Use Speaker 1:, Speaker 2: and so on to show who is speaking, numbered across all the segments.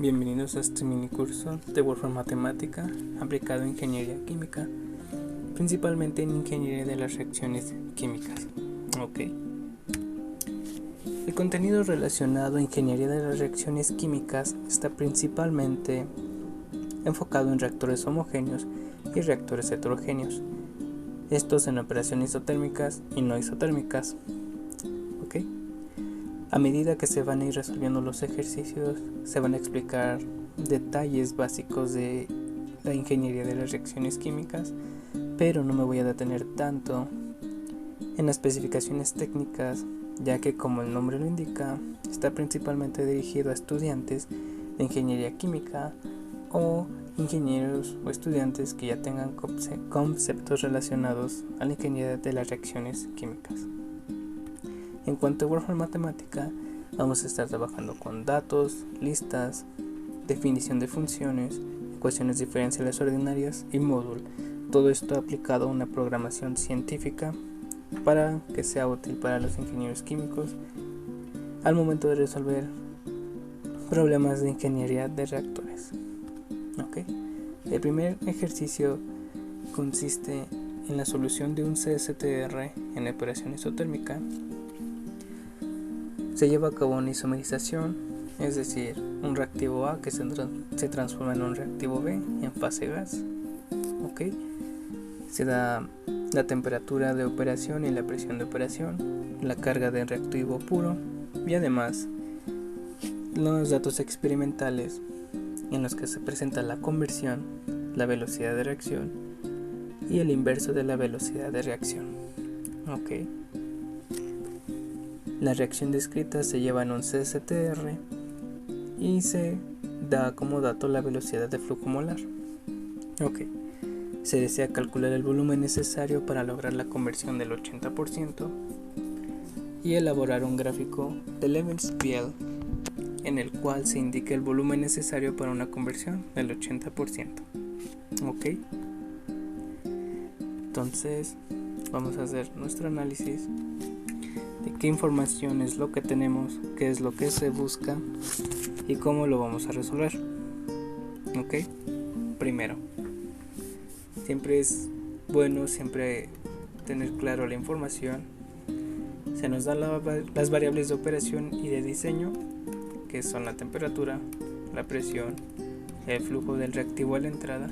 Speaker 1: Bienvenidos a este mini curso de Wolfram Matemática aplicado en Ingeniería Química, principalmente en Ingeniería de las Reacciones Químicas. El contenido relacionado a Ingeniería de las Reacciones Químicas está principalmente enfocado en reactores homogéneos y reactores heterogéneos, estos en operaciones isotérmicas y no isotérmicas. A medida que se van a ir resolviendo los ejercicios, se van a explicar detalles básicos de la ingeniería de las reacciones químicas, pero no me voy a detener tanto en las especificaciones técnicas, ya que como el nombre lo indica, está principalmente dirigido a estudiantes de ingeniería química o ingenieros o estudiantes que ya tengan conceptos relacionados a la ingeniería de las reacciones químicas. En cuanto a Wolfram Matemática, vamos a estar trabajando con datos, listas, definición de funciones, ecuaciones diferenciales ordinarias y módulo. Todo esto aplicado a una programación científica para que sea útil para los ingenieros químicos al momento de resolver problemas de ingeniería de reactores. El primer ejercicio consiste en la solución de un CSTR en operación isotérmica. Se lleva a cabo una isomerización, es decir, un reactivo A que se transforma en un reactivo B en fase gas. Se da la temperatura de operación y la presión de operación, la carga del reactivo puro y además los datos experimentales en los que se presenta la conversión, la velocidad de reacción y el inverso de la velocidad de reacción. La reacción descrita se lleva en un CSTR y se da como dato la velocidad de flujo molar. Se desea calcular el volumen necesario para lograr la conversión del 80% y elaborar un gráfico de Levensspiel en el cual se indique el volumen necesario para una conversión del 80%. Entonces vamos a hacer nuestro análisis de qué información es lo que tenemos, qué es lo que se busca y cómo lo vamos a resolver. Primero, siempre es bueno tener claro la información. Se nos dan las variables de operación y de diseño, que son la temperatura, la presión, el flujo del reactivo a la entrada,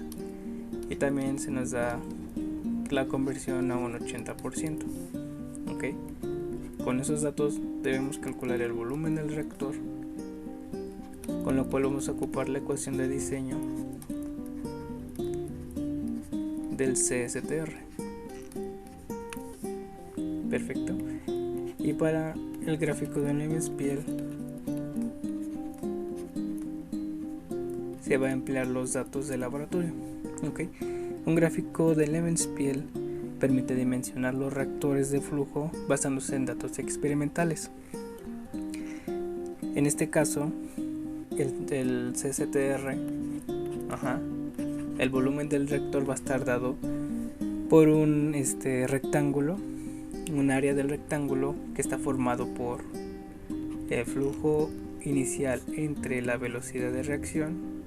Speaker 1: y también se nos da la conversión a un 80%. Con esos datos debemos calcular el volumen del reactor, con lo cual vamos a ocupar la ecuación de diseño del CSTR. Perfecto. Y para el gráfico de Levensspiel se va a emplear los datos del laboratorio. Un gráfico de Levensspiel permite dimensionar los reactores de flujo basándose en datos experimentales. En este caso, el CSTR, el volumen del reactor va a estar dado por un rectángulo, un área del rectángulo que está formado por el flujo inicial entre la velocidad de reacción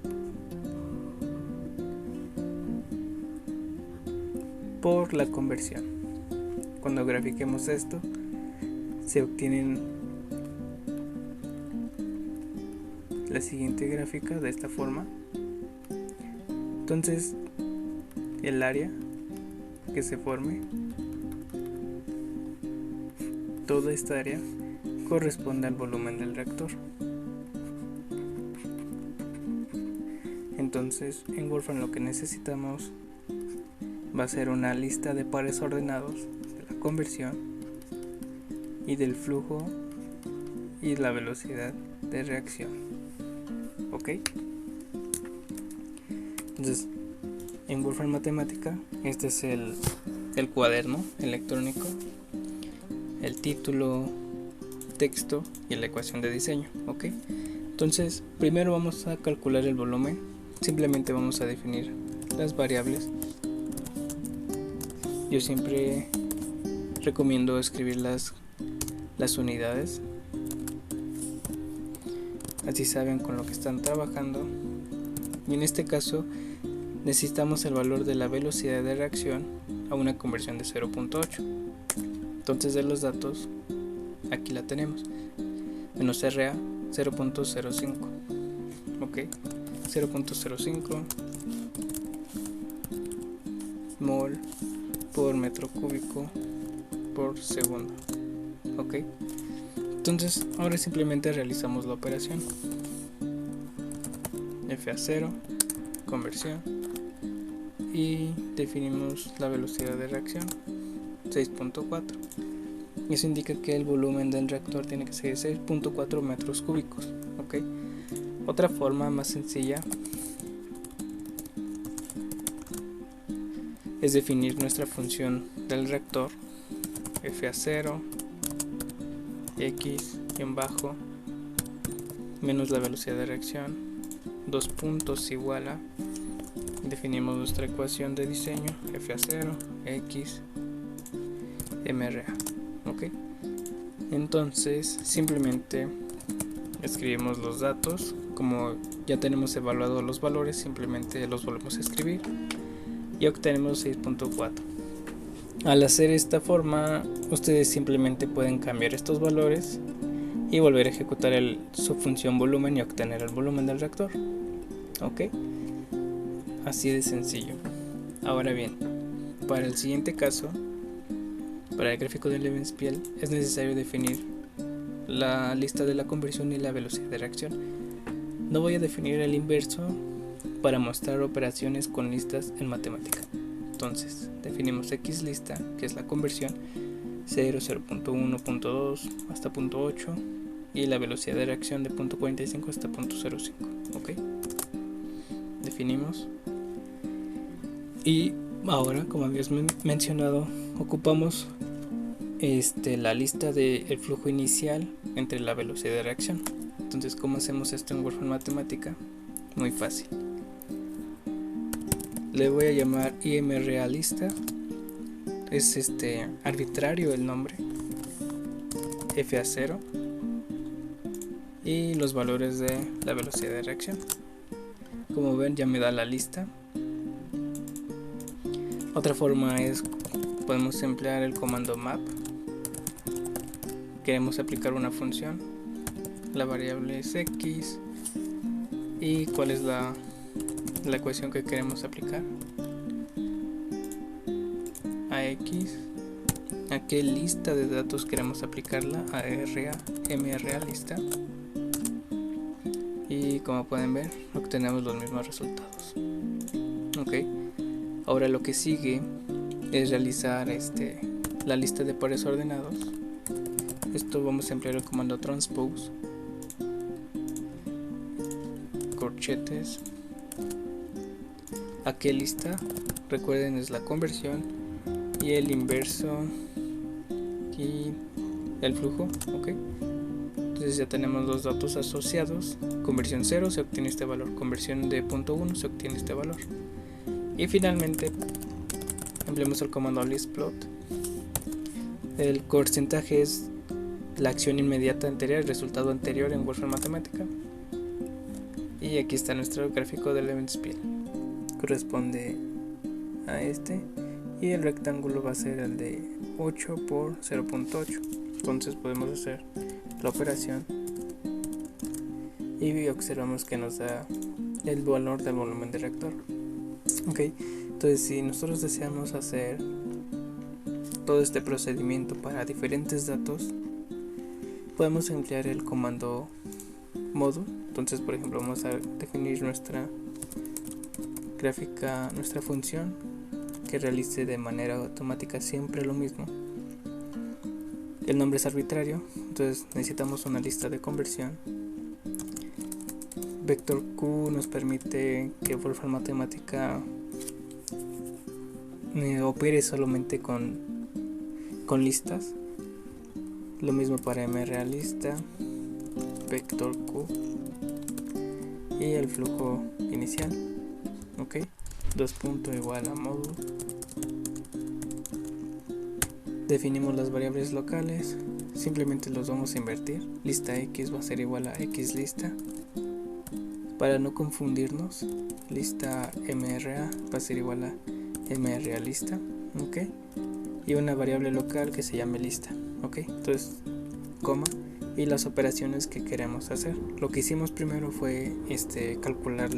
Speaker 1: por la conversión. Cuando grafiquemos esto, se obtienen la siguiente gráfica de esta forma. Entonces, el área que se forme, toda esta área corresponde al volumen del reactor. Entonces, en Wolfram lo que necesitamos va a ser una lista de pares ordenados de la conversión y del flujo y la velocidad de reacción. Entonces, en Wolfram Matemática, este es el cuaderno electrónico, el título, texto y la ecuación de diseño. Entonces, primero vamos a calcular el volumen. Simplemente vamos a definir las variables. Yo siempre recomiendo escribir las unidades. así saben con lo que están trabajando. Y en este caso necesitamos el valor de la velocidad de reacción a una conversión de 0.8. Entonces de los datos, aquí la tenemos, menos RA 0.05, ok, 0.05 mol por metro cúbico por segundo, ok. Entonces ahora simplemente realizamos la operación, FA0, conversión, y definimos la velocidad de reacción 6.4. Eso indica que el volumen del reactor tiene que ser 6.4 metros cúbicos, ok. Otra forma más sencilla es definir nuestra función del reactor, FA0 x bajo menos la velocidad de reacción, dos puntos igual a, definimos nuestra ecuación de diseño, FA0 x MRA, ok. Entonces simplemente escribimos los datos. Como ya tenemos evaluados los valores, simplemente los volvemos a escribir y obtenemos 6.4. Al hacer esta forma, ustedes simplemente pueden cambiar estos valores y volver a ejecutar su función volumen y obtener el volumen del reactor, ok. Así de sencillo. Ahora bien, para el siguiente caso, para el gráfico de Levenspiel, es necesario definir la lista de la conversión y la velocidad de reacción. No voy a definir el inverso para mostrar operaciones con listas en matemática. Entonces definimos x lista, que es la conversión, 0, 0.1, 0.2 hasta 0.8, y la velocidad de reacción de 0.45 hasta 0.05, ok. Definimos, y ahora, como habías mencionado, ocupamos la lista del flujo inicial entre la velocidad de reacción. Entonces, ¿cómo hacemos esto en Word Matemática? Muy fácil. Le voy a llamar IMRA lista, es arbitrario el nombre, FA0, y los valores de la velocidad de reacción. Como ven, ya me da la lista. Otra forma es, podemos emplear el comando map. Queremos aplicar una función, la variable es x, y cuál es la ecuación que queremos aplicar, a x, a qué lista de datos queremos aplicarla, a RA, MRA lista, y como pueden ver, obtenemos los mismos resultados, ok. Ahora lo que sigue es realizar la lista de pares ordenados. Esto vamos a emplear el comando transpose, corchetes, a qué lista, recuerden, es la conversión, y el inverso y el flujo, ok. Entonces ya tenemos los datos asociados. Conversión 0 se obtiene este valor, conversión de 0.1 se obtiene este valor, y finalmente empleamos el comando listplot. El porcentaje es la acción inmediata anterior, el resultado anterior en Word Matemática. Y aquí está nuestro gráfico de Levenspiel, corresponde a y el rectángulo va a ser el de 8 por 0.8. Entonces podemos hacer la operación y observamos que nos da el valor del volumen del reactor, ok. Entonces, si nosotros deseamos hacer todo este procedimiento para diferentes datos, podemos emplear el comando modo. Entonces, por ejemplo, vamos a definir nuestra gráfica, nuestra función que realice de manera automática siempre lo mismo. El nombre es arbitrario, entonces necesitamos una lista de conversión. Vector Q nos permite que Word Matemática opere solamente con listas. Lo mismo para MRA lista, vector Q y el flujo inicial, ok. 2 puntos igual a módulo. Definimos las variables locales, simplemente los vamos a invertir. Lista X va a ser igual a X lista. Para no confundirnos, lista MRA va a ser igual a MRA lista, ¿ok? Y una variable local que se llame lista, ¿ok? Entonces, coma, y las operaciones que queremos hacer. Lo que hicimos primero fue calcular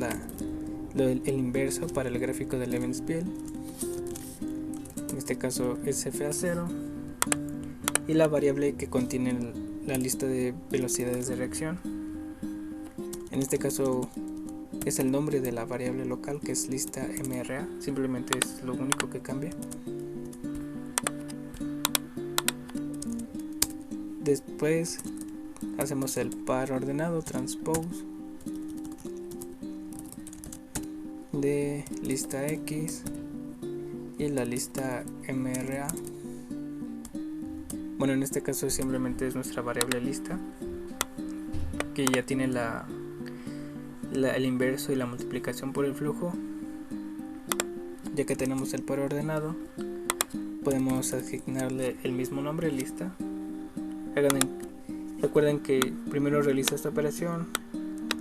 Speaker 1: el inverso para el gráfico de Levenspiel. En este caso es FA0. Y la variable que contiene la lista de velocidades de reacción. En este caso es el nombre de la variable local, que es lista MRA, simplemente es lo único que cambia. Después hacemos el par ordenado, transpose de lista X y la lista MRA. Bueno, en este caso simplemente es nuestra variable lista, que ya tiene el inverso y la multiplicación por el flujo. Ya que tenemos el par ordenado, podemos asignarle el mismo nombre, lista. Recuerden que primero realiza esta operación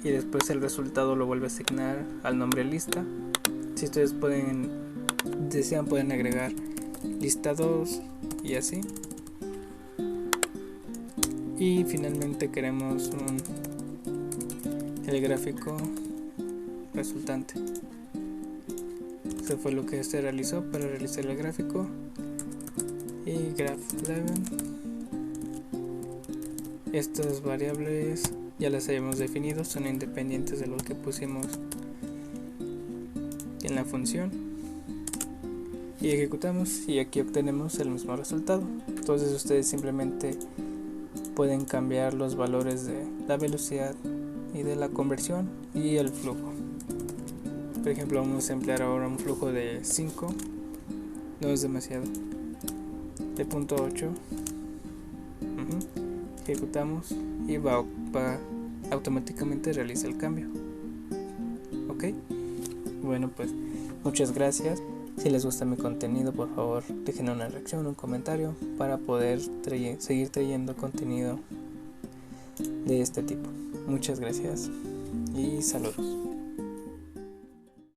Speaker 1: y después el resultado lo vuelve a asignar al nombre lista. Si ustedes desean, pueden agregar lista 2 y así. Y finalmente queremos el gráfico resultante. Eso fue lo que se realizó para realizar el gráfico. Y graph11. Estas variables ya las habíamos definido, son independientes de lo que pusimos en la función. Y ejecutamos y aquí obtenemos el mismo resultado. Entonces ustedes simplemente pueden cambiar los valores de la velocidad y de la conversión y el flujo. Por ejemplo, vamos a emplear ahora un flujo de 5, no es demasiado, de 0.8. Ejecutamos y va automáticamente realiza el cambio. Ok, bueno, pues muchas gracias. Si les gusta mi contenido, por favor dejen una reacción, un comentario para poder seguir trayendo contenido de este tipo. Muchas gracias y saludos.